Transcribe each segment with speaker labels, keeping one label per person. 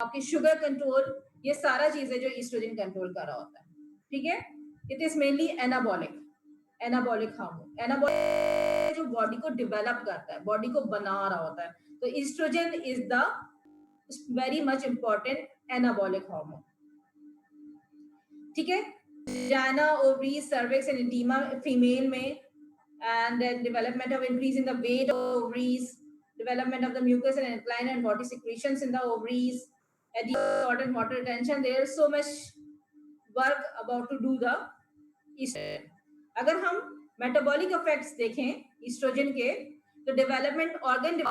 Speaker 1: आपकी sugar control, ये सारा चीजें जो ईस्ट्रोजन कंट्रोल कर रहा होता है, ठीक है। It is mainly anabolic hormone. Anabolic जो बॉडी को डेवलप करता है, बॉडी को बना रहा होता है, तो estrogen is the very much important anabolic hormone, ठीक है। जाना ovaries cervix and intima female में, and then development of increase in the weight of ovaries, development of the mucus and alkaline and body secretions in the ovaries, and water retention. There is so much work about to do the estrogen. अगर हम metabolic effects देखें estrogen के, तो development organ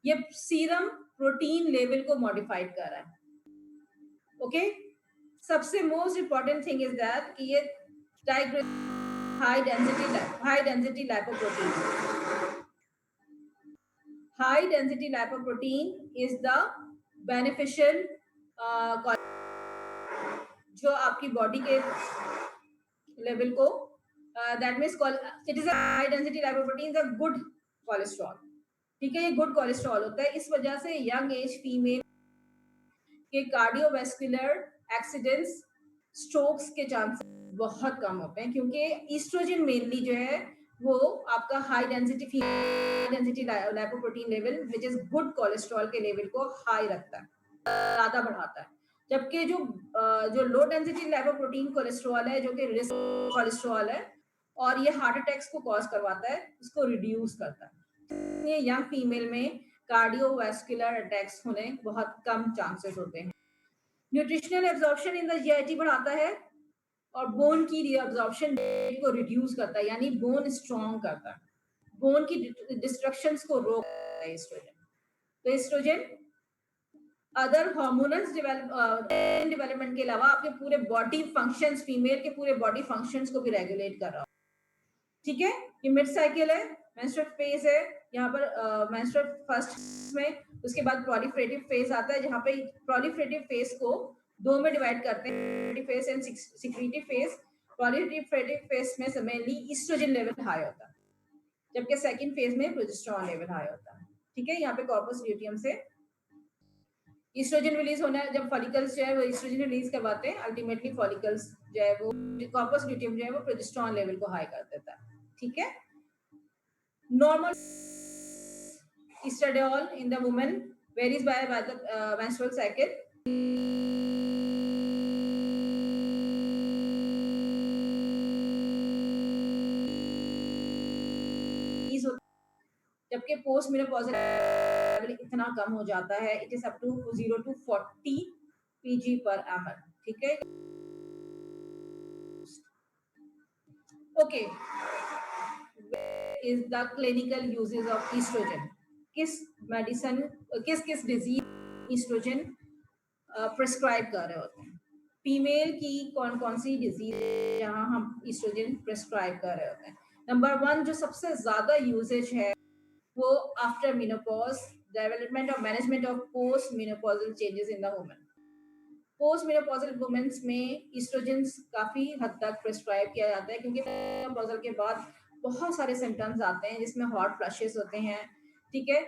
Speaker 1: ये serum protein level को modified कर रहा है, ओके। सबसे most important thing is that कि ये high density lipoprotein. High density lipoprotein is the beneficial जो आपकी बॉडी के लेवल को that means it is a high density lipoprotein is a good cholesterol, ठीक है। ये गुड कोलेस्ट्रॉल होता है, इस वजह से यंग एज फीमेल के कार्डियोवैस्कुलर एक्सीडेंट्स, स्ट्रोक्स के चांसेस बहुत कम होते हैं, क्योंकि ईस्ट्रोजन मेनली जो है वो आपका high density lipoprotein level which is good cholesterol के लेवल को हाई रखता है, ज्यादा बढ़ाता है। जबकि जो लो डेंसिटी लाइपोप्रोटीन कोलेस्ट्रॉल है, जो कि रिस्क कोलेस्ट्रॉल है और ये हार्ट अटैक्स को कॉज करवाता है, इसको रिड्यूस करता है। ये यंग फीमेल में कार्डियोवैस्कुलर अटैक्स होने बहुत कम चांसेस होते हैं। Nutritional absorption in the GIT बढ़ाता है और बोन की रीअब्जॉर्प्शन को रिड्यूस करता है, यानी बोन स्ट्रॉन्ग करता है, बोन की डिस्ट्रक्शंस को रोकता है एस्ट्रोजन। तो एस्ट्रोजन अदर हार्मोनल डेवलपमेंट के अलावा आपके पूरे बॉडी फंक्शंस, फीमेल के पूरे बॉडी फंक्शंस को भी रेगुलेट कर रहा है, ठीक है। ये मिड साइकिल है, मेंस्ट्रुअल फेज है, यहाँ पर मेंस्ट्रुअल फर्स्ट में, उसके बाद प्रोलिफरेटिव फेज आता है, जहाँ पे प्रोलिफरेटिव फेज को दो में डिवाइड करते हैं, phase and secretive phase. Proliferative phase में मेनली ईस्ट्रोजन लेवल हाई होता है, जबकि सेकंड फेज में प्रोजेस्टेरोन लेवल हाई होता है, ठीक है। यहाँ पे कॉर्पस ल्यूटियम से ईस्ट्रोजन रिलीज होना है, जब फॉलिकल्स जो है वो ईस्ट्रोजन रिलीज करवाते हैं, अल्टीमेटली फॉलिकल्स जो है वो कॉर्पस ल्यूटियम जो है वो प्रोजेस्टेरोन लेवल को हाई कर देता है, ठीक है। Normal estradiol in the woman varies by the menstrual cycle. जबकि पोस्ट मेनोपॉजल लेवल इतना कम हो जाता है, it is up to 0 to 40 pg per ml, ठीक है। Okay, is the clinical uses of estrogen. किस मेडिसिन, किस डिजीज एस्ट्रोजन प्रिस्क्राइब कर रहे होते हैं, फीमेल की कौन कौन सी डिजीज जहां हम एस्ट्रोजन प्रिस्क्राइब कर रहे होते हैं। नंबर 1 जो सबसे ज्यादा यूजेज है वो आफ्टर मेनोपॉज, डेवलपमेंट और management of post menopausal changes in the woman. Post menopausal womens में एस्ट्रोजन काफी हद तक प्रिस्क्राइब किया जाता है, क्योंकि मेनोपॉजल के बाद बहुत सारे सिम्टम्स आते हैं, जिसमें हॉट फ्लशेस होते हैं, ठीक है,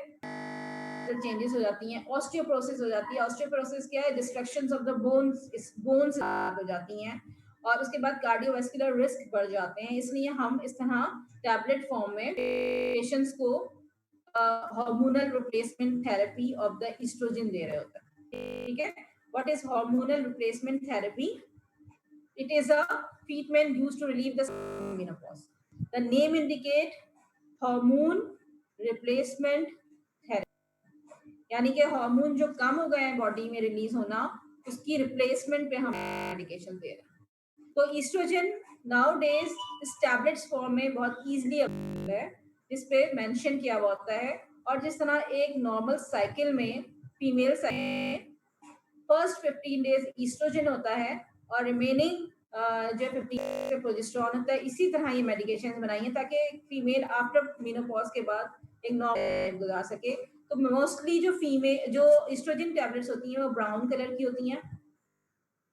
Speaker 1: चेंजेस हो जाती हैं, ऑस्टियोपोरोसिस हो जाती है। ऑस्टियोपोरोसिस क्या है, डिस्ट्रक्शंस ऑफ द बोन्स हो जाती हैं, और उसके बाद कार्डियोवैस्कुलर रिस्क बढ़ जाते हैं। इसलिए हम इस तरह टैबलेट फॉर्म में पेशेंट्स को hormonal replacement therapy of the estrogen दे रहे होते हैं, ठीक है। What is hormonal replacement therapy? It is a treatment used to relieve the menopause. The name indicate hormone replacement therapy, यानी कि हार्मोन जो कम हो गए हैं बॉडी में रिलीज होना, उसकी रिप्लेसमेंट पे हम मेडिकेशन दे रहे हैं। तो एस्ट्रोजन नाउ डेज इस टैबलेट्स फॉर्म में बहुत इजीली अवेलेबल है, जिस पे मेंशन किया हुआ होता है। और जिस तरह एक नॉर्मल साइकिल में female cycle first 15 days estrogen होता है और रिमेनिंग जो 15 से प्रोजेस्टेरोन होता है, इसी तरह ये मेडिकेशन बनाई है ताकि फीमेल आफ्टर मेनोपॉज के बाद एक नॉर्मल गुजार सके। तो मोस्टली जो फीमेल जो एस्ट्रोजन टैबलेट्स होती हैं वो ब्राउन कलर की होती हैं,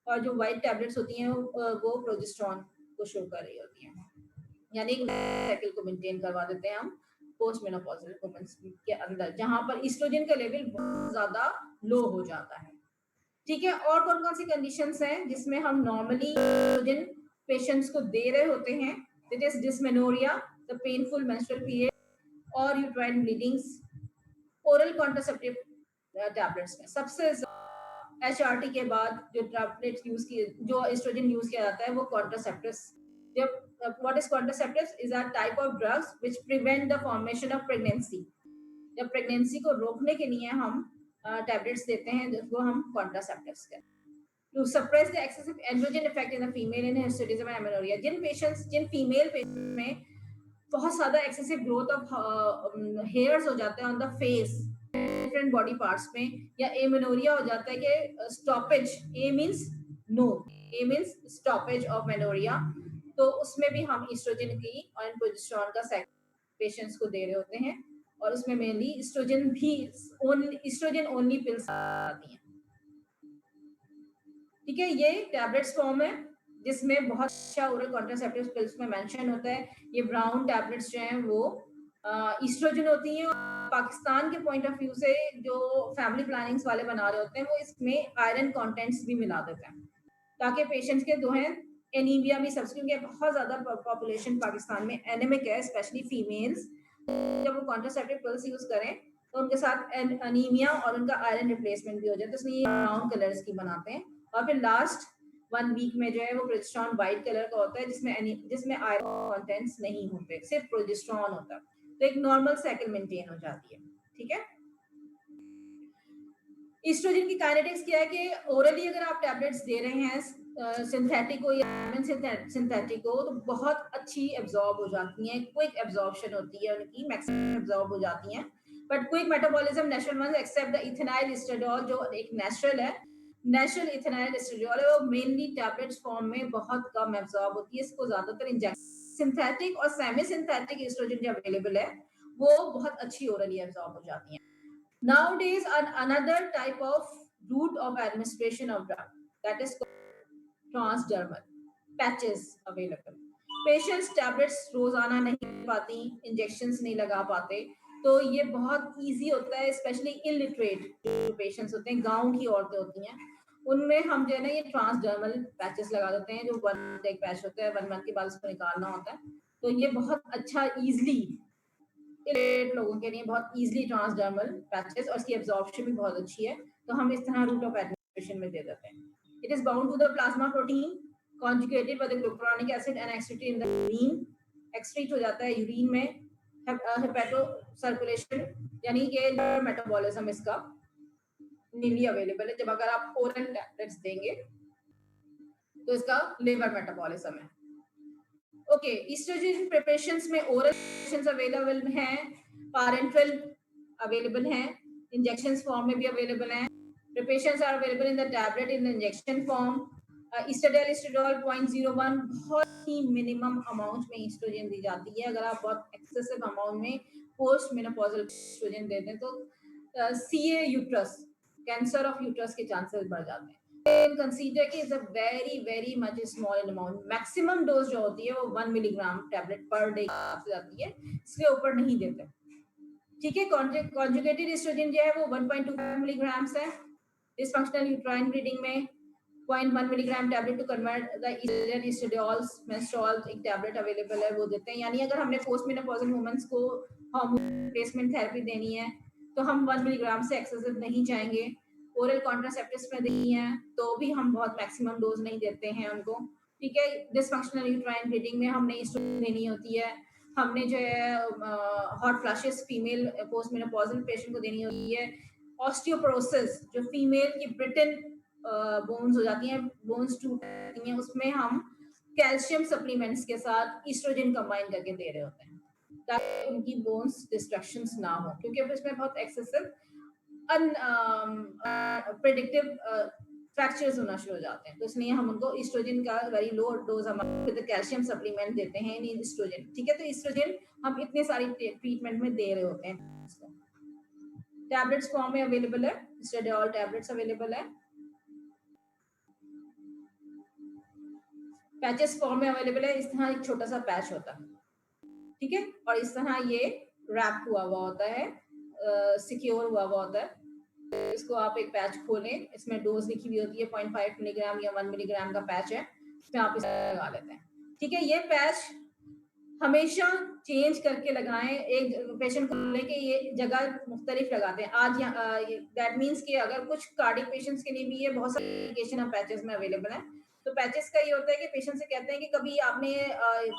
Speaker 1: और जो व्हाइट टैबलेट्स होती हैं वो प्रोजेस्टेरोन को शो कर रही होती हैं, यानी एक साइकिल को मेंटेन करवा देते हैं हम पोस्ट मेनोपॉजल वुमेन्स के अंदर, जहां पर ईस्ट्रोजन का लेवल बहुत ज्यादा लो हो जाता है। ठीक है, और कौन कौन सी कंडीशंस हैं जिसमें हम नॉर्मली ईस्ट्रोजन पेशेंट्स को दे रहे होते हैं? It is dysmenorrhoea, the painful menstrual period और uterine bleedings. Oral contraceptive tablets में सबसे एचआरटी के बाद जो टैबलेट्स यूज किए, जो एस्ट्रोजन यूज किया जाता है वो कॉन्ट्रासेप्टिव्स। जब what is contraceptives is a type of drugs which prevent the formation of pregnancy. जब प्रेगनेंसी को रोकने के लिए हम टैबलेट्स देते हैं जिसको हम कॉन्ट्रासेप्टिव्स कहते हैं। To suppress the excessive androgen effect in the female in hirsutism and amenorrhoea. जिन फीमेल पेशेंट में बहुत ज्यादा एक्सेसिव ग्रोथ ऑफ हेयर्स हो जाते हैं on the face, different body parts में, या एमेनोरिया हो जाता है कि stoppage, a means no, a means stoppage of menorrhoea, तो उसमें भी हम ईस्ट्रोजन की और प्रोजेस्टेरोन का पेशेंट्स को दे रहे होते हैं। और उसमें मेनली ईस्ट्रोजन भी ईस्ट्रोजन ओनली पिल्स आती हैं। ठीक है, ये टैबलेट्स फॉर्म है जिसमें बहुत अच्छा ओरल कॉन्ट्रासेप्टिव पिल्स में मेंशन होता है। ये ब्राउन टैबलेट्स जो हैं वो ईस्ट्रोजन होती हैं। पाकिस्तान के पॉइंट ऑफ व्यू से जो फैमिली प्लानिंग्स वाले बना रहे होते हैं वो इसमें आयरन कंटेंट्स भी मिला देते हैं ताकि पेशेंट्स के जो है एनीमिया भी सब्सिट्यूट, क्योंकि बहुत ज्यादा पॉपुलेशन पाकिस्तान में एनेमिक है, स्पेशली फीमेल्स। जब वो कॉन्ट्रासेप्टिव पिल्स यूज करें तो उनके साथ एनीमिया और उनका आयरन रिप्लेसमेंट भी हो जाए, तो इसलिए ब्राउन कलर्स की बनाते हैं। और फिर लास्ट 1 वीक में जो है वो प्रोजेस्टेरोन व्हाइट कलर का होता है जिसमें आयरन कंटेंट्स नहीं होते, सिर्फ प्रोजेस्टेरोन होता है, तो एक नॉर्मल साइकिल मेंटेन हो जाती है। ठीक है, ईस्ट्रोजन की काइनेटिक्स क्या है कि ओरली अगर आप टैबलेट्स दे रहे हैं सिंथेटिक हो या सिंथेटिक हो तो बहुत अच्छी एब्जॉर्ब हो जाती हैं, क्विक एब्जॉर्प्शन होती है उनकी, मैक्सिमम एब्जॉर्ब हो जाती हैं। But quick metabolism natural one except the ethinyl estradiol जो एक नेचुरल है, नेचुरल इथेनाइल एस्ट्राडियोल है, वो मेनली टैबलेट्स फॉर्म में बहुत कम एब्जॉर्ब होती है, इसको ज्यादातर इंजेक्शन। सिंथेटिक और सेमी सिंथेटिक एस्ट्रोजन जो अवेलेबल है वो बहुत अच्छी ओरली एब्जॉर्ब हो जाती हैं। Nowadays, another type of route of administration of drug, that is transdermal patches available. Patients tablets रोजाना नहीं पाती, इंजेक्शंस नहीं लगा पाते, तो ये बहुत इजी होता है, स्पेशली इलिटरेट जो पेशेंट्स होते हैं, गांव की औरतें होती हैं, उनमें हम जो है ना ये ट्रांसडर्मल पैचेस लगा देते हैं, जो 1 मंथ एक पैच होता है, 1 मंथ के बाद उसको निकालना होता है। तो ये बहुत अच्छा इजिली लोगों के लिए बहुत इजीली ट्रांसडर्मल पैचेस, और इसकी एब्जॉर्प्शन भी बहुत अच्छी है, तो हम इस तरह रूट ऑफ एडमिनिस्ट्रेशन में दे देते हैं। It is bound to the plasma protein conjugated by the glucuronic acid and excreted in the urine, excrete हो जाता है यूरिन में। हेपेटो सर्कुलेशन यानी कि मेटाबॉलिज्म इसका नीली अवेलेबल है, जब अगर आप ओरल टैबलेट्स देंगे तो इसका लिवर मेटाबॉलिज्म है। ओके, ईस्ट्रोजन प्रिपरेशंस में ओरल प्रिपरेशंस अवेलेबल हैं, पैरेंटल अवेलेबल हैं, इंजेक्शंस फॉर्म में भी अवेलेबल हैं। Preparations are available in the tablet in the injection form. Estradiol 0.01 बहुत ही मिनिमम अमाउंट में ईस्ट्रोजन दी जाती है। अगर आप बहुत एक्सेसिव अमाउंट में पोस्ट मेनोपॉजल ईस्ट्रोजन देते हैं तो CA uterus, cancer of uterus के चांसेस बढ़ जाते हैं। कंसीडर कि is a very much small in amount. Maximum dose जो होती है वो 1 मिलीग्राम टैबलेट पर डे से जाती है, इसके ऊपर नहीं देते। ठीक है, कॉन्जुगेटेड एस्ट्रोजन जो है वो 1.25 मिलीग्राम्स है। डिसफंक्शनल यूट्राइन ब्लीडिंग में 0.1 milligram tablet to convert the estrogen estradiols menstrual एक टैबलेट अवेलेबल है, वो देते हैं। यानी अगर हमने पोस्ट मेनोपॉजल वुमेन्स को हार्मोन रिप्लेसमेंट थेरेपी देनी है तो हम 1 मिलीग्राम से एक्सेसिव नहीं जाएंगे। ओरल कॉन्ट्रासेप्टिव्स में देनी है तो भी हम बहुत मैक्सिमम डोज नहीं देते हैं उनको। ठीक है, डिसफंक्शनल यूट्राइन ब्लीडिंग में हमने ईस्ट्रोजन देनी होती है, हमने जो है hot flashes female post menopausal patient को देनी होती है। ऑस्टियोपोरोसिस जो फीमेल की ब्रिटन बोन्स हो जाती हैं, बोन्स टूट जाती हैं, उसमें हम कैल्शियम सप्लीमेंट्स के साथ ईस्ट्रोजन कंबाइन करके दे रहे होते हैं ताकि उनकी बोन्स डिस्ट्रक्शंस ना हो, क्योंकि इसमें बहुत एक्सेसिव प्रेडिक्टिव फ्रैक्चर्स होना शुरू हो जाते हैं, तो इसलिए हम उनको ईस्ट्रोजन का वेरी लो डोज हम कैल्शियम सप्लीमेंट देते हैं ईस्ट्रोजन। ठीक है, तो ईस्ट्रोजन हम इतनी सारी ट्रीटमेंट में दे रहे होते हैं। टैबलेट्स फॉर्म में अवेलेबल है, एस्ट्राडियोल टैबलेट्स अवेलेबल है, पैचेस फॉर्म में अवेलेबल है। इस तरह एक छोटा सा पैच होता है, ठीक है, और इस तरह ये रैप हुआ हुआ होता है, सिक्योर हुआ हुआ होता है। इसको आप एक पैच खोलें, इसमें डोज लिखी हुई होती है, 0.5 मिलीग्राम या 1 मिलीग्राम का पैच है, इसमें आप इसे लगा लेते हैं। ठीक है, ये पैच हमेशा चेंज करके लगाएं। एक पेशेंट को बोले कि ये जगह मुख्तलिफ लगाते हैं। आज दैट मीन्स कि अगर कुछ कार्डिक पेशेंट्स के लिए भी ये बहुत सारी मेडिकेशन अब पैचेस में अवेलेबल है। तो पैचेस का ये होता है कि पेशेंट से कहते हैं कि कभी आपने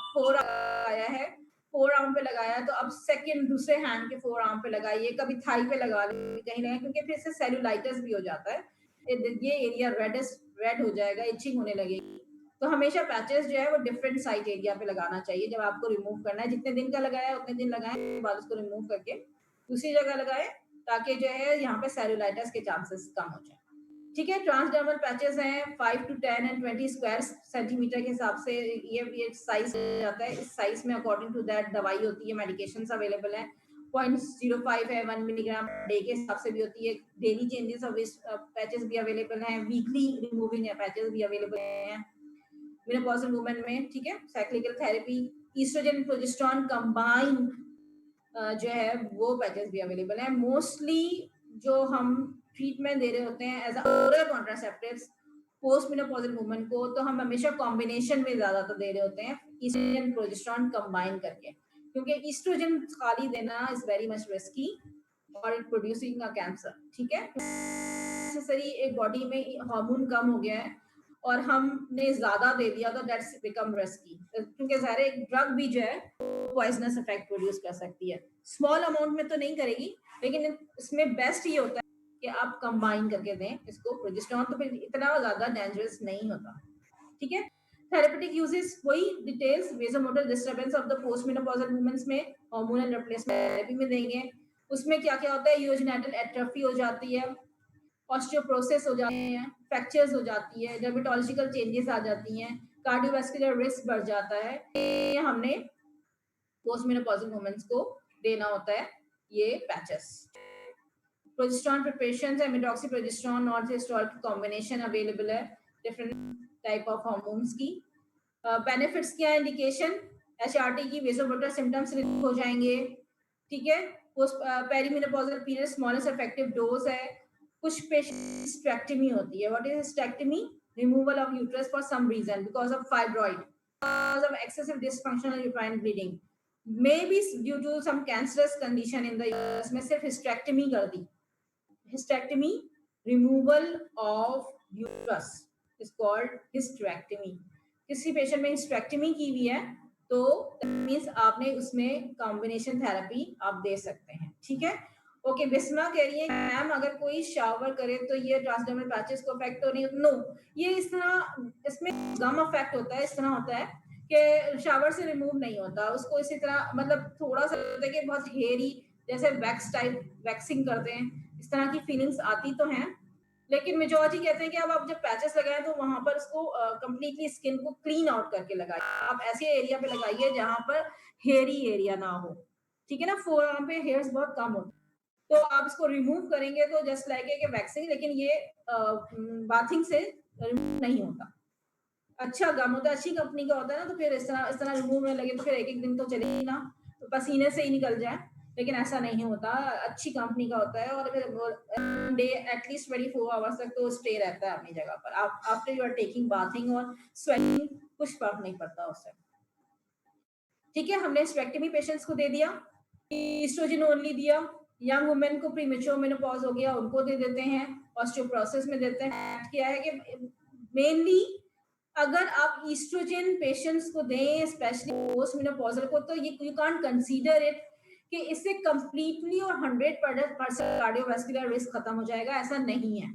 Speaker 1: फोर आया है, फोर आर्म पे लगाया है, तो अब सेकंड दूसरे हैंड के फोर आर्म पे लगाइए, कभी थाई पे लगा लें, कहीं ना क्योंकि फिर से सेलुलाइटिस भी हो जाता है, ये एरिया रेड हो जाएगा, इचिंग होने लगेगी। तो हमेशा पैचेस जो है वो डिफरेंट साइट एरिया पे लगाना चाहिए। जब आपको रिमूव करना है, जितने दिन का लगाया है उतने दिन लगाएं, बाद उसको रिमूव करके दूसरी जगह लगाएं, ताकि जो है यहाँ पे सेलुलाइटिस के चांसेस कम हो जाए। ठीक है, ट्रांसडर्मल पैचेस हैं 5 to 10 एंड 20 स्क्वायर सेंटीमीटर के हिसाब से ये साइज जाता है। इस साइज में अकॉर्डिंग टू दैट दवाई होती है, मेडिकेशंस अवेलेबल है। 0.05 है, 1 मिलीग्राम डे के हिसाब से भी होती है। डेली चेंजेस ऑफ पैचेस भी अवेलेबल हैं, वीकली रिमूविंग पैचेस भी अवेलेबल हैं मेनोपॉजल वुमेन में। ठीक है, cyclical therapy, estrogen progesterone combine जो है वो पैचेस भी अवेलेबल है। मोस्टली जो हम ट्रीटमेंट दे रहे होते हैं as oral contraceptives post menopausal women को, तो हम हमेशा कॉम्बिनेशन में ज्यादातर दे रहे होते हैं, ईस्ट्रोजन प्रोजेस्टेरोन कंबाइन करके, क्योंकि ईस्ट्रोजन खाली देना इज वेरी मच रिस्की और इट प्रोड्यूसिंग अ कैंसर। ठीक है, नेसेसरी एक बॉडी में हार्मोन कम हो गया है और हमने ज्यादा दे दिया तो दैट्स बिकम रिस्की, क्योंकि ज़ाहिर है एक ड्रग भी जो है पॉइजनस इफेक्ट प्रोड्यूस कर सकती है। स्मॉल अमाउंट में तो नहीं करेगी, लेकिन इसमें बेस्ट ये होता है कि आप कंबाइन करके दें इसको प्रोजेस्टेरोन, तो फिर इतना ज्यादा डेंजरस नहीं होता। ठीक है, थेरेपेटिक यूजेस वही details vasomotor disturbance of the post menopausal womens में हार्मोनल रिप्लेसमेंट थेरेपी में देंगे। उसमें क्या क्या होता है, यूरोजेनिटल एट्रोफी हो जाती है, ऑस्टियोप्रोसिस हो जाते हैं, फ्रैक्चर्स हो जाती है, डर्मेटोलॉजिकल चेंजेस आ जाती हैं, कार्डियोवास्कुलर रिस्क बढ़ जाता है। ये हमने पोस्ट मेनोपॉजल वुमेन्स को देना होता है ये पैचेस। प्रोजेस्टेरोन प्रिपरेशंस है, मेटॉक्सीप्रोजेस्टेरोन और नॉर्थिस्टोल की कॉम्बिनेशन अवेलेबल है डिफरेंट टाइप ऑफ हार्मोन्स की। बेनिफिट्स क्या है, इंडिकेशन एचआरटी की वेसोमोटर सिम्टम्स रिलीव हो जाएंगे। ठीक है, perimenopausal period smallest effective dose है। कुछ पेशेंट हिस्टेक्टमी होती है। What is hysterectomy? Removal of uterus for some reason because of fibroid, because of excessive dysfunctional uterine bleeding, may be due to some cancerous condition in the uterus में सिर्फ hysterectomy कर दी। Hysterectomy, removal of uterus is called hysterectomy. किसी patient में hysterectomy की हुई है तो मींस आपने उसमें कॉम्बिनेशन थेरेपी आप दे सकते हैं। ठीक है, ओके। बिस्मा कह रही है मैम अगर कोई शावर करे तो ये ट्रांसडर्मल पैचेस को इफेक्ट तो नहीं? नो, ये इस तरह, इसमें गम इफेक्ट होता है, इस तरह होता है कि शावर से रिमूव नहीं होता उसको। इसी तरह मतलब थोड़ा सा होता है कि बहुत हेयरी, जैसे वैक्स टाइप वैक्सिंग करते हैं, इस तरह की फीलिंग्स आती तो हैं, लेकिन मेजॉरिटी कहते हैं कि अब आप जब पैचेस लगाएं तो वहां पर उसको कंप्लीटली स्किन को क्लीन आउट करके लगाइए। आप ऐसे एरिया पे लगाइए जहां पर हेयरी एरिया ना हो। ठीक है ना, फोर आर्म पे हेयर्स बहुत कम होते हैं, तो आप इसको रिमूव करेंगे तो जस्ट लाइक ए वैक्सिंग, लेकिन ये बाथिंग से रिमूव नहीं होता। अच्छा गम होता है, अच्छी कंपनी का होता है ना, तो फिर इस तरह रिमूव में लगे तो फिर एक एक दिन तो चलेगी ना, तो पसीने से ही निकल जाए, लेकिन ऐसा नहीं होता, अच्छी कंपनी का होता है और फिर डे एटलीस्ट 24 आवर्स तक तो स्टे रहता है अपनी जगह पर। आप after you are taking bathing और स्वेटिंग कुछ फर्क नहीं पड़ता उससे। ठीक है, हमने स्पेक्टमी पेशेंट्स को दे दिया, ईस्ट्रोजन ओनली दिया, यंग वुमेन को प्रीमेच्योर मेनोपॉज हो गया उनको दे देते हैं, ऑस्टियोप्रोसिस में देते हैं। क्या है कि मेनली अगर आप ईस्ट्रोजन पेशेंट्स को दें, स्पेशली पोस्ट मेनोपॉजल को, तो ये यू कांट कंसीडर इट कि इससे कंप्लीटली और 100% कार्डियोवास्कुलर रिस्क खत्म हो जाएगा, ऐसा नहीं है।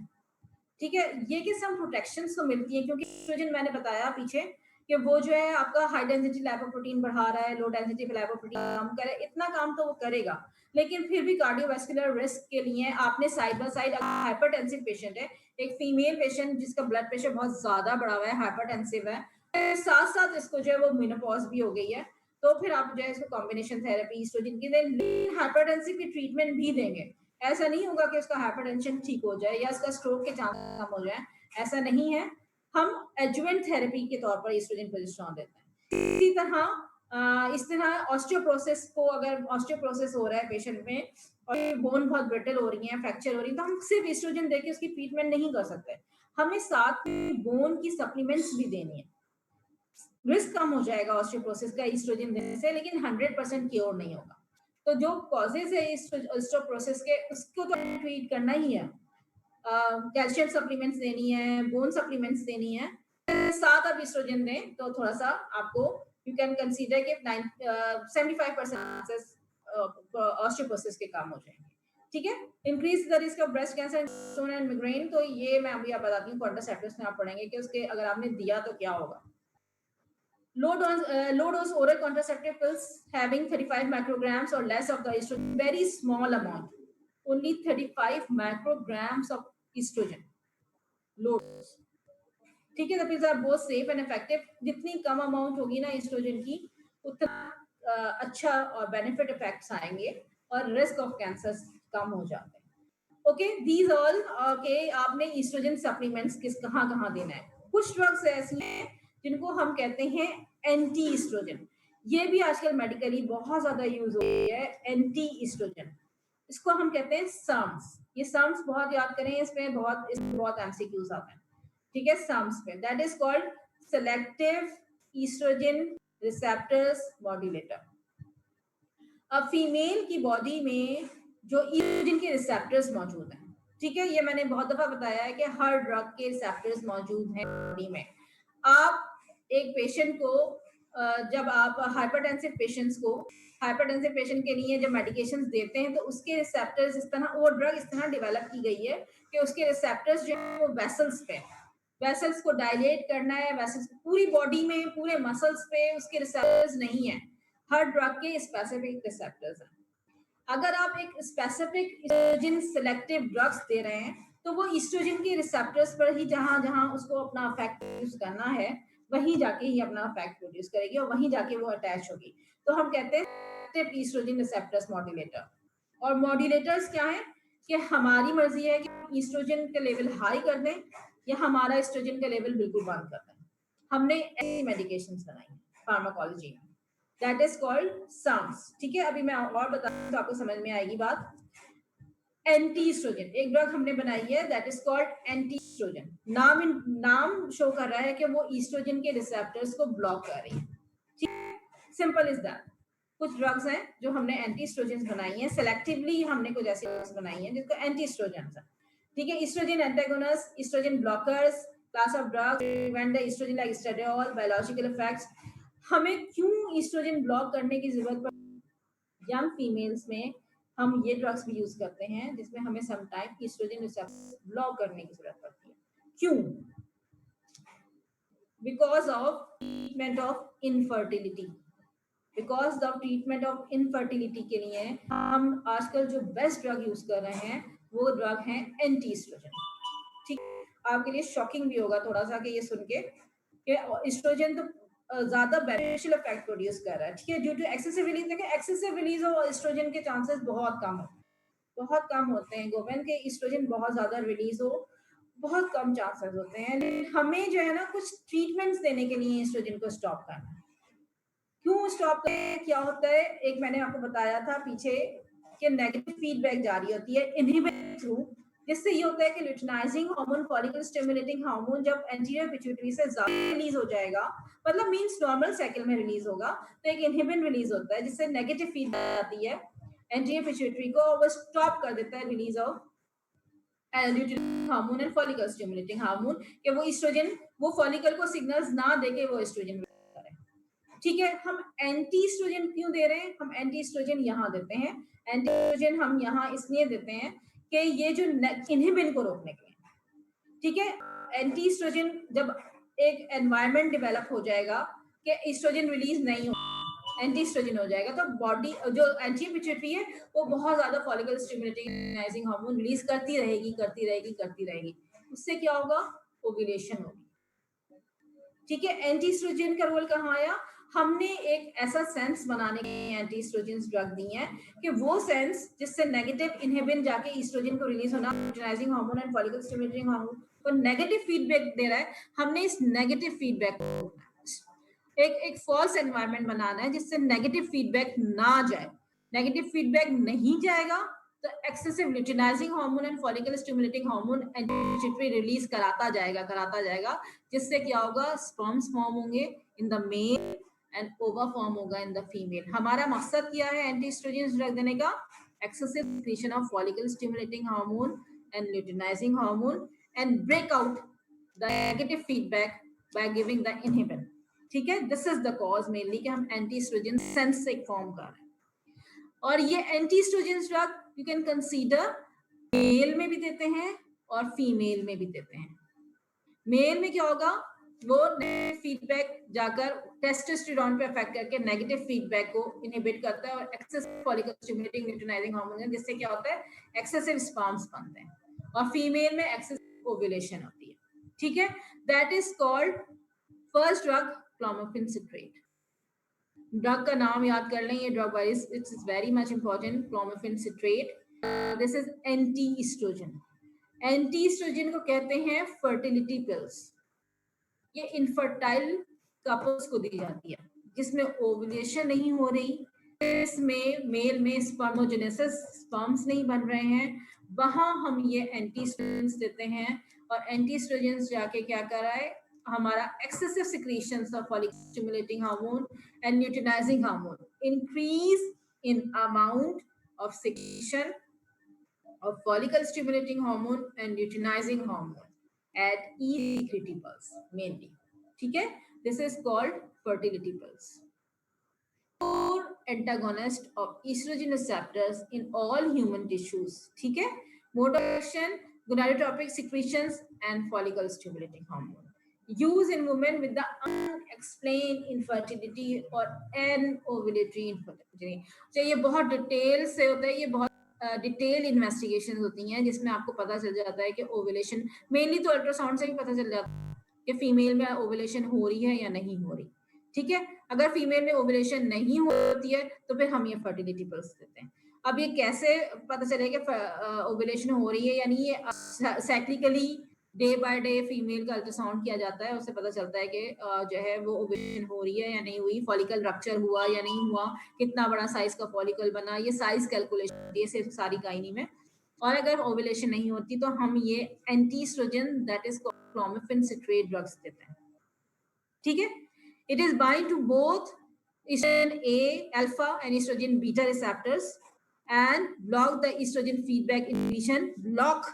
Speaker 1: ठीक है, ये कि सम प्रोटेक्शंस तो मिलती है, क्योंकि ईस्ट्रोजन मैंने बताया पीछे कि वो जो है आपका हाई डेंसिटी लाइपोप्रोटीन बढ़ा रहा है, लो डेंसिटी लाइपोप्रोटीन कम करे, इतना काम तो वो करेगा, लेकिन फिर भी कार्डियोवास्कुलर रिस्क के लिए आपने side by side, hypertensive patient है, एक फीमेल पेशेंट जिसका ब्लड प्रेशर बहुत ज्यादा बढ़ा हुआ है, हाइपरटेंसिव है, साथ साथ इसको जो है वो मेनोपॉज भी हो गई है, तो फिर आप जो है इसको कॉम्बिनेशन थेरेपी ईस्ट्रोजन की दें, हाइपरटेंसिव की ट्रीटमेंट भी देंगे। ऐसा नहीं होगा कि उसका हाइपरटेंशन ठीक हो जाए या उसका स्ट्रोक के चांस कम हो जाए, ऐसा नहीं है। हम एडजुवेंट थेरेपी के तौर पर ईस्ट्रोजन प्रोजेस्टेरोन देते हैं। इसी तरह इस तरह ऑस्टियोप्रोसिस को, अगर ऑस्टियोप्रोसिस हो रहा है पेशेंट में और बोन बहुत ब्रिटल हो रही है, फ्रैक्चर हो रही है, तो हम सिर्फ एस्ट्रोजन देके उसकी ट्रीटमेंट नहीं कर सकते, हमें साथ में बोन की सप्लीमेंट्स भी देनी है। रिस्क कम हो जाएगा ऑस्टियोप्रोसिस का एस्ट्रोजन देने से, लेकिन 100% क्योर नहीं होगा। तो जो कॉजेज है ऑस्टियोप्रोसिस के, उसको तो ट्रीट करना ही है। कैल्शियम सप्लीमेंट्स देनी है, बोन सप्लीमेंट्स देनी है, साथ आप एस्ट्रोजन दें तो थोड़ा सा आपको, यू कैन कंसीडर कि 75% ऑस्टियोप्रोसिस के काम हो जाएंगे। ठीक है। Increase the risk of breast cancer and migraine, तो ये मैं अभी आप बताती हूँ, कॉन्ट्रासेप्टिव्स में आप पढ़ेंगे कि उसके अगर आपने दिया तो क्या होगा। Low dose oral contraceptive pills having 35 micrograms or less of the estrogen, very small amount, only 35 micrograms of estrogen, low dose. ठीक है, the pills are both safe and effective. जितनी कम अमाउंट होगी ना एस्ट्रोजन की, उतना अच्छा और बेनिफिट इफेक्ट्स आएंगे और रिस्क ऑफ कैंसर कम हो जाते हैं। Okay, these all okay. आपने एस्ट्रोजन सप्लीमेंट्स कहाँ देना है। कुछ ड्रग्स ऐसी हैं जिनको हम कहते हैं एंटी एस्ट्रोजन, ये भी आजकल मेडिकली बहुत ज्यादा यूज हो रही है, एंटी एस्ट्रोजन। इसको हम कहते हैं SERMs। ये SERMs बहुत याद करें, इसमें बहुत एमसीक्यूज आते हैं। ठीक है, SERMs पे, that is called selective estrogen receptors modulator. अब फीमेल की बॉडी में जो ईस्ट्रोजन के रिसेप्टर्स मौजूद हैं, ठीक है, ये मैंने बहुत दफा बताया है कि हर ड्रग के रिसेप्टर्स मौजूद हैं बॉडी में। आप एक पेशेंट को जब आप हाइपरटेंसिव पेशेंट के लिए जब मेडिकेशंस देते हैं, तो उसके रिसेप्टर्स इस तरह, वो ड्रग इस तरह डेवलप की गई है कि उसके रिसेप्टर्स जो है वो वेसल्स को डायलेट करना है, वेसल्स पूरी बॉडी में, पूरे मसल्स पे उसके रिसेप्टर्स नहीं है। हर ड्रग के स्पेसिफिक रिसेप्टर्स हैं। अगर आप एक specific oestrogen selective drugs they रहे हैं, तो वो एस्ट्रोजन के रिसेप्टर्स पर ही जहां जहां उसको अपना इफेक्ट प्रोड्यूस करना है, वहीं जाके ही अपना इफेक्ट प्रोड्यूस करेगी और वहीं जाके वो अटैच होगी। तो हम कहते हैं सेलेक्टिव एस्ट्रोजन रिसेप्टर्स मॉड्यूलेटर। और मॉड्यूलेटर्स क्या है कि हमारी मर्जी है कि एस्ट्रोजन के लेवल हाई कर दें या हमारा एस्ट्रोजन का लेवल बिल्कुल बंद कर दें। हमने ऐसी मेडिकेशंस बनाई है फार्माकोलॉजी में, दैट इज कॉल्ड SERMs। ठीक है, अभी मैं और बताऊं तो आपको समझ में आएगी बात। एंटी एस्ट्रोजन एक ड्रग हमने बनाई है, that is called anti estrogen. नाम शो कर रहा है कि वो एस्ट्रोजन के रिसेप्टर्स को ब्लॉक कर रही है। ठीक है, सिंपल इज दैट। कुछ ड्रग्स हैं जो हमने एंटी एस्ट्रोजन बनाई हैं, सेलेक्टिवली हमने कुछ ऐसी ड्रग्स बनाई हैं जिसको एंटी एस्ट्रोजन है। ठीक है, estrogen antagonist, estrogen blockers, class of drugs prevent the estrogen like estradiol, biological effects. हमें क्यों एस्ट्रोजन ब्लॉक करने की जरूरत पड़ती है? यंग फीमेल्स में हम ये ड्रग्स भी यूज करते हैं जिसमें हमें some time estrogen receptors block करने की जरूरत पड़ती है। क्यों? Because of treatment of infertility. Because of treatment of infertility के लिए हम आजकल जो बेस्ट ड्रग यूज कर रहे हैं वो ड्रग है एंटी एस्ट्रोजन। ठीक, आपके लिए शॉकिंग भी होगा थोड़ा सा कि ये सुन के कि एस्ट्रोजन तो ज्यादा बेनिफिशियल इफेक्ट प्रोड्यूस कर रहा है। ठीक है, ड्यू टू एक्सेसिव रिलीज, देखिए एक्सेसिव रिलीज ऑफ एस्ट्रोजन के चांसेस बहुत कम होते हैं। गोवेन के एस्ट्रोजन बहुत ज्यादा रिलीज हो, बहुत कम चांसेस होते हैं। लेकिन हमें जो है ना कुछ ट्रीटमेंट्स देने के लिए एस्ट्रोजन को स्टॉप करना है। क्यों स्टॉप करें? क्या होता है, एक मैंने आपको बताया था पीछे कि नेगेटिव फीडबैक जारी होती है इनहिबिशन थ्रू, जिससे ये होता है कि luteinising hormone, follicle stimulating hormone जब एंटीरियर पिट्यूटरी से ज्यादा रिलीज हो जाएगा, मतलब मींस नॉर्मल साइकिल में रिलीज होगा, तो एक इनहिबिन रिलीज होता है जिससे नेगेटिव फीडबैक आती है एंटीरियर पिट्यूटरी को, वो स्टॉप कर देता है release of luteinizing hormone and follicle stimulating hormone, कि वो एस्ट्रोजन, वो फॉलिकल को सिग्नल्स ना देके वो एस्ट्रोजन। ठीक है, हम एंटी एस्ट्रोजन क्यों दे रहे हैं? हम एंटी एस्ट्रोजन यहाँ देते हैं, एंटी एस्ट्रोजन हम यहाँ इसलिए देते हैं कि ये जो इनहिबिन को रोकने के लिए। ठीक है, एंटी एस्ट्रोजन जब एक एनवायरनमेंट डेवलप हो जाएगा कि एस्ट्रोजन रिलीज नहीं हो, एंटी एस्ट्रोजन हो जाएगा, तो बॉडी जो एंटी पिट्यूटरी है वो बहुत ज्यादा फॉलिकल स्टिमुलेटिंग हार्मोन रिलीज करती रहेगी। उससे क्या होगा? ओव्यूलेशन होगी। ठीक है, एंटी एस्ट्रोजन का रोल कहाँ आया? हमने एक ऐसा सेंस बनाने के लिए एंटी एस्ट्रोजन ड्रग दी है कि वो सेंस जिससे नेगेटिव इनहिबिन जाके एस्ट्रोजन को रिलीज होना, luteinizing hormone and follicle stimulating hormone को नेगेटिव फीडबैक दे रहा है, हमने इस नेगेटिव फीडबैक को एक फॉल्स एनवायरनमेंट बनाना है जिससे नेगेटिव फीडबैक ना जाए। नेगेटिव फीडबैक नहीं जाएगा तो excessive luteinising hormone and follicle stimulating hormone anti release कराता जाएगा, जिससे क्या होगा, स्पर्म्स फॉर्म होंगे इन द मेल एंड ओवा फॉर्म होगा इन द फीमेल। हमारा मकसद क्या है एंटी एस्ट्रोजन ड्रग देने का? Excessive secretion of follicle stimulating hormone and luteinizing hormone and break out the negative feedback by giving the inhibin. ठीक है, this is the cause mainly कि हम एंटी एस्ट्रोजन सेंस से फॉर्म कर रहे हैं। और ये anti estrogen drug you can consider male में भी देते हैं और फीमेल में भी देते हैं। मेल में क्या होगा, वो नेगेटिव फीडबैक जाकर टेस्टोस्टेरोन पे अफेक्ट करके नेगेटिव फीडबैक को इनहिबिट करता है और excessive follicle stimulating luteinizing hormone है, जिससे क्या होता है, एक्सेसिव स्पर्म्स बनते हैं। और फीमेल में एक्सेसिव ओव्यूलेशन होती है। ठीक है, that is called first drug clomiphene citrate. Drug का नाम याद कर लें, ये drug it's very much important, clomiphene citrate. This is anti estrogen. Anti estrogen को कहते हैं फर्टिलिटी पिल्स। ये इनफर्टाइल कपल्स को दी जाती है जिसमें ओवुलेशन नहीं हो रही, इसमें मेल में स्पर्मोजेनेसिस, स्पर्म्स नहीं बन रहे हैं, वहां हम ये एंटी एस्ट्रोजेंस देते हैं। और एंटी एस्ट्रोजेंस जाके क्या कर रहा है, हमारा excessive secretions of follicle stimulating hormone and luteinizing hormone increase in amount of secretion of follicle stimulating hormone and luteinizing hormone at each secretory pulse mainly. ठीक है, this is called fertility pulse. Four antagonist of estrogen receptors in all human tissues. ठीक है, mode of action, gonadotropic secretions and follicle stimulating hormone. Use in women with the unexplained infertility or anovulatory infertility. तो ये बहुत detail से होता है, ये बहुत डिटेल इन्वेस्टिगेशन होती हैं जिसमें आपको पता चल जाता है कि ओवुलेशन, मेनली तो अल्ट्रासाउंड से ही पता चल जाता है कि फीमेल में ओवुलेशन हो रही है या नहीं हो रही। ठीक है, अगर फीमेल में ओवुलेशन नहीं होती है तो फिर हम ये फर्टिलिटी पिल्स देते हैं। अब ये कैसे पता चलेगा कि ओवुलेशन हो रही है, यानी ये cyclically day by day female का अल्ट्रासाउंड किया जाता है, उससे पता चलता है कि जो है वो ओवुलेशन हो रही है या नहीं हुई, फॉलिकल रप्चर हुआ या नहीं हुआ, कितना बड़ा साइज का फॉलिकल बना, ये साइज कैलकुलेशन ये सिर्फ सारी गायनी में। और अगर ओवुलेशन नहीं होती तो हम ये anti estrogen that is clomiphene citrate drugs देते हैं। ठीक है, it is bind to both estrogen A alpha and estrogen beta receptors and block the estrogen feedback inhibition, block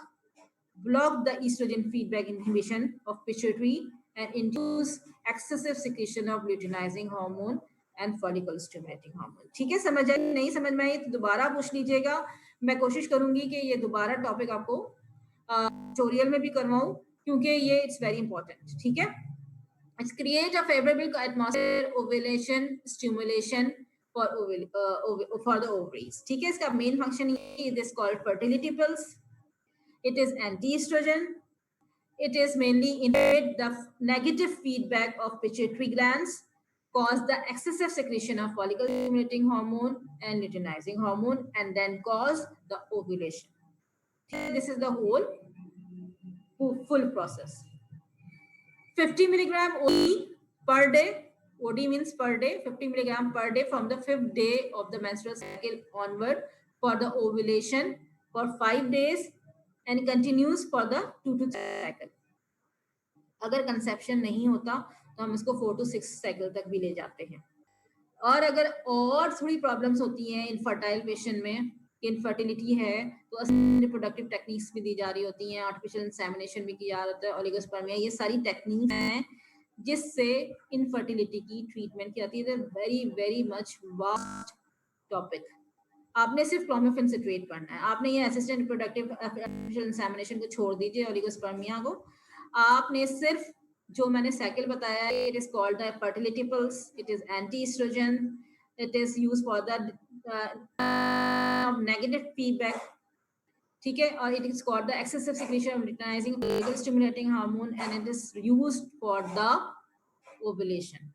Speaker 1: the estrogen feedback inhibition of pituitary and induce excessive secretion of luteinizing hormone and follicle stimulating hormone. ठीक है, समझ आई? नहीं समझ में आई तो दोबारा पूछ लीजिएगा। मैं कोशिश करूंगी कि ये दोबारा टॉपिक आपको ट्यूटोरियल में भी करवाऊं, क्योंकि ये इट्स वेरी इंपॉर्टेंट। ठीक है, it's create a favourable atmosphere ovulation stimulation for the ovaries. ठीक है, इसका मेन फंक्शन ये, it is called fertility pills. It is anti-estrogen. It is mainly inhibit the negative feedback of pituitary glands, cause the excessive secretion of follicle stimulating hormone and luteinizing hormone, and then cause the ovulation. This is the whole full process. 50 milligram OD per day. OD means per day. 50 milligram per day from the 5th day of the menstrual cycle onward for the ovulation for 5 days. And continues for the 2 to 3 cycle. अगर conception नहीं होता तो हम इसको 4 to 6 cycle तक भी ले जाते हैं। और अगर और थोड़ी प्रॉब्लम्स होती हैं इनफर्टाइल पेशेंट में, इनफर्टिलिटी है, तो रिप्रोडक्टिव टेक्निक्स भी दी जा रही होती हैं, आर्टिफिशियल इंसेमिनेशन भी किया जाता है, ओलिगोस्पर्मिया, ये सारी टेक्निक्स हैं जिससे इनफर्टिलिटी की ट्रीटमेंट की जाती है। Very very much vast topic. आपने सिर्फ क्लोमिफेन सिट्रेट पढ़ना है, आपने ये असिस्टेंट रिप्रोडक्टिव इंसेमिनेशन को छोड़ दीजिए, ओलिगोस्पर्मिया को। आपने सिर्फ जो मैंने साइकिल बताया है, it is called the fertility pills, it is anti estrogen, it is used for the negative feedback. ठीक है, और it is called the excessive secretion of luteinizing follicle stimulating hormone and it is used for the ovulation.